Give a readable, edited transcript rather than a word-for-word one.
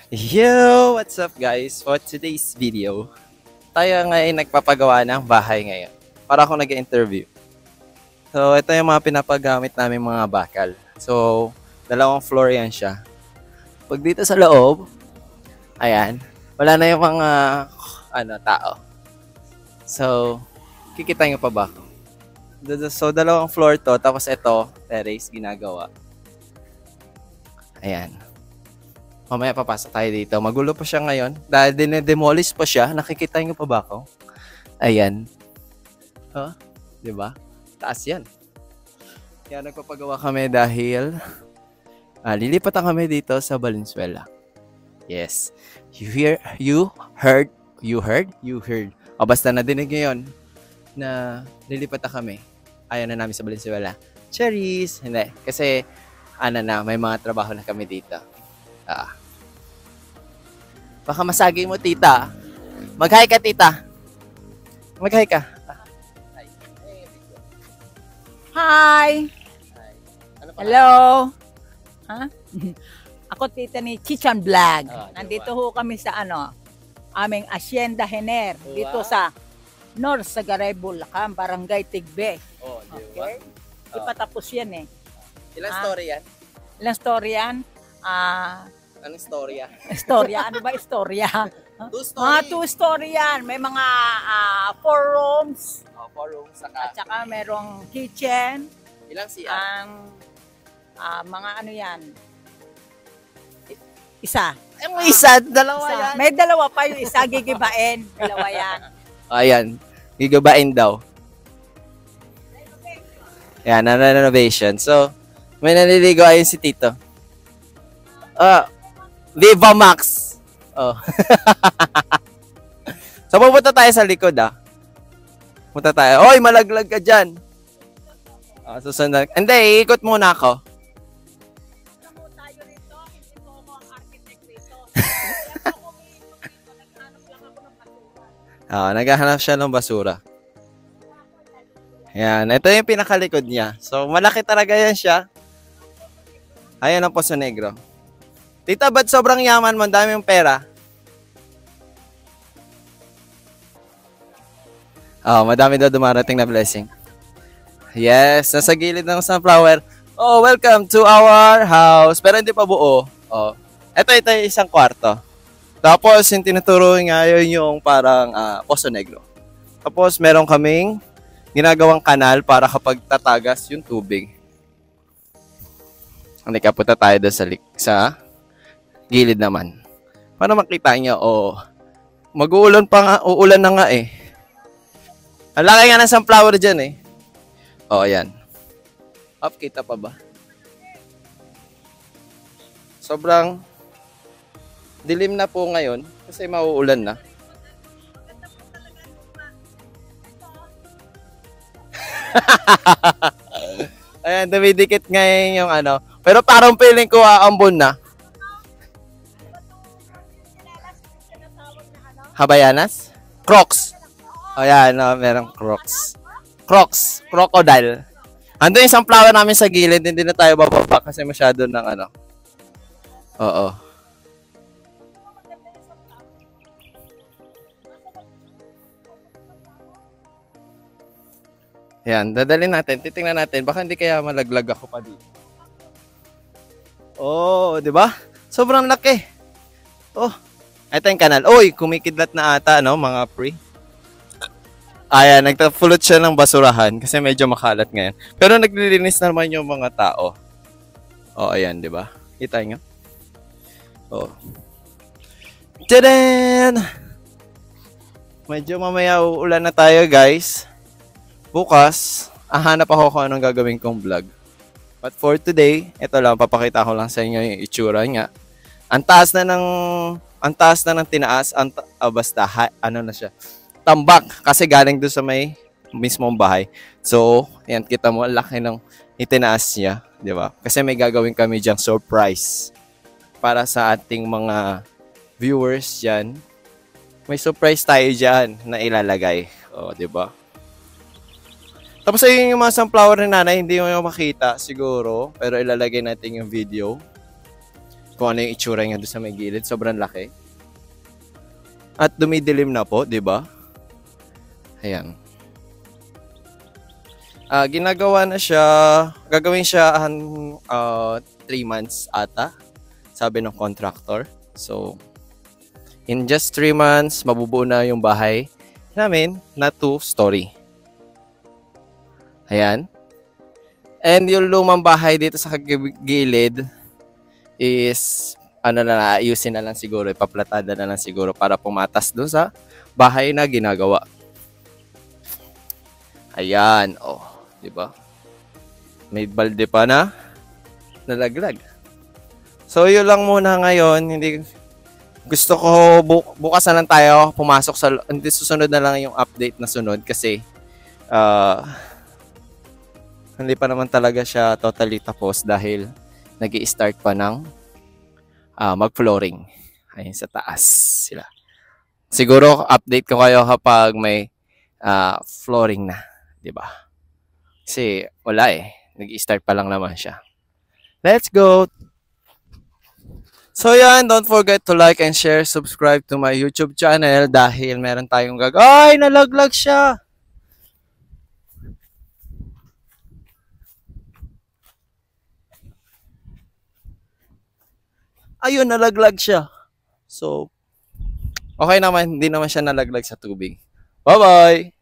Yo! What's up guys? For today's video, tayo ngayon nagpapagawa ng bahay ngayon. Para ako nag-interview. So, ito yung mga pinapagamit namin mga bakal. So, 2 floor yan siya. Pag dito sa loob, ayan, wala na yung mga tao. So, kikita nyo pa ba ako? So, 2 floor to, tapos ito, terrace, ginagawa. Ayan. Mamaya papasok tayo dito. Magulo pa siya ngayon. Dahil dinedemolish pa siya. Nakikita niyo pa ba ako? Ayan. Oh, di ba? Taas yan. Kaya nagpapagawa kami dahil lilipatan kami dito sa Valenzuela. Yes. You heard. O basta nadinig niyo yun na lilipatan kami. Ayaw na namin sa Valenzuela. Cherries! Hindi. Kasi may mga trabaho na kami dito. Baka masagi mo, tita. Mag-hi ka, tita. Mag-hi ka. Hi! Ano pa? Hello! Ha? Ako tita ni Chichan Vlog. Nandito ho kami sa aming Hacienda Hener. Wow. Dito sa North Sagaray, Bulacan, Barangay Tigbe. Oh, di ba? Okay? Di pa tapos yan eh. Ilang story yan? Ilang story yan? Anong storya? Istorya? Ano ba istorya? 2 story. Mga 2 story yan. May mga 4 rooms. 4 rooms. At saka merong kitchen. Ilang CR? Ang mga yan. Isa. Yung isa, 2 yan. May 2 pa yung isa, gigibain. 2 yan. Ayan. Gigabain daw. Yan, renovation. So, may naliligo ayun si Tito. Viva Max. Oh. So, pupunta tayo sa likod, Punta tayo. Oy, malaglag ka dyan. Susunod. Hindi, iikot muna ako. Naghahanap siya ng basura. Yan, ito yung pinakalikod niya. So, malaki talaga yan siya. Ayan ang Poso Negro. Tita, ba't sobrang yaman mo? Dami yung pera. Madami daw dumarating na blessing. Yes, nasa gilid ng sunflower. Oh, welcome to our house. Pero hindi pa buo. Ito yung isang kwarto. Tapos, yung tinuturo nga yun yung parang Poso Negro. Tapos, meron kaming ginagawang kanal para kapag tatagas yung tubig. Hindi ka punta tayo doon sa gilid naman. Para makita nyo, mag-uulan pa nga, uulan na nga eh. Ang laki nga ng sunflower dyan eh. Ayan. Kita pa ba? Sobrang dilim na po ngayon kasi mauulan na. Ayan, dumidikit ngayon yung Pero parang feeling ko aambon na. Habayanas? Crocs. Ayan, merong Crocs. Crocs. Crocodile. Ando yung sunflower namin sa gilid. Hindi na tayo bababa kasi masyado ng Oo. Ayan, dadalhin natin. Titingnan natin. Baka hindi kaya malaglag ako pa dito. Di ba? Sobrang laki. Ito yung kanal. Oy, kumikidlat na ata, mga pre. Ayan, nagtapulot siya ng basurahan kasi medyo makalat ngayon. Pero naglilinis naman yung mga tao. Ayan, di ba? Kita nyo? Tadaan! Medyo mamaya uulan na tayo, guys. Bukas, hanap ako kung anong gagawin kong vlog. But for today, ito lang, papakita ko lang sa inyo yung itsura niya. Ang taas na ng tinaas, na siya, tambak, kasi galing doon sa may mismong bahay. So, ayan, kita mo, laki ng itinaas niya, di ba? Kasi may gagawin kami diyang surprise para sa ating mga viewers dyan. May surprise tayo dyan na ilalagay. Di ba? Tapos ayun yung mga sunflower ni nanay, hindi mo makita siguro, pero ilalagay natin yung video. kung ano yung itsura niya doon sa may gilid. Sobrang laki. At dumidilim na po, di ba? Ayan. Ginagawa na siya, gagawin siya 3 months ata, sabi ng contractor. So, in just 3 months, mabubuo na yung bahay namin na 2-story. Ayan. And yung lumang bahay dito sa gilid is, ayusin na lang siguro, ipaplatada na lang siguro para pumatas doon sa bahay na ginagawa. Ayan, oh, di ba? May balde pa na nalaglag. So, yun lang muna ngayon. Hindi gusto ko bukas na lang tayo pumasok sa hindi susunod na lang yung update na sunod kasi hindi pa naman talaga siya totally tapos dahil nag-i-start pa ng mag-flooring. Ayun sa taas sila. Siguro update ko kayo kapag may flooring na. Diba? Kasi wala nag-i-start pa lang naman siya. Let's go! So yan, don't forget to like and share, subscribe to my YouTube channel dahil meron tayong ay, nalaglag siya! Ayun, nalaglag siya. So, okay naman, hindi naman siya nalaglag sa tubig. Bye-bye!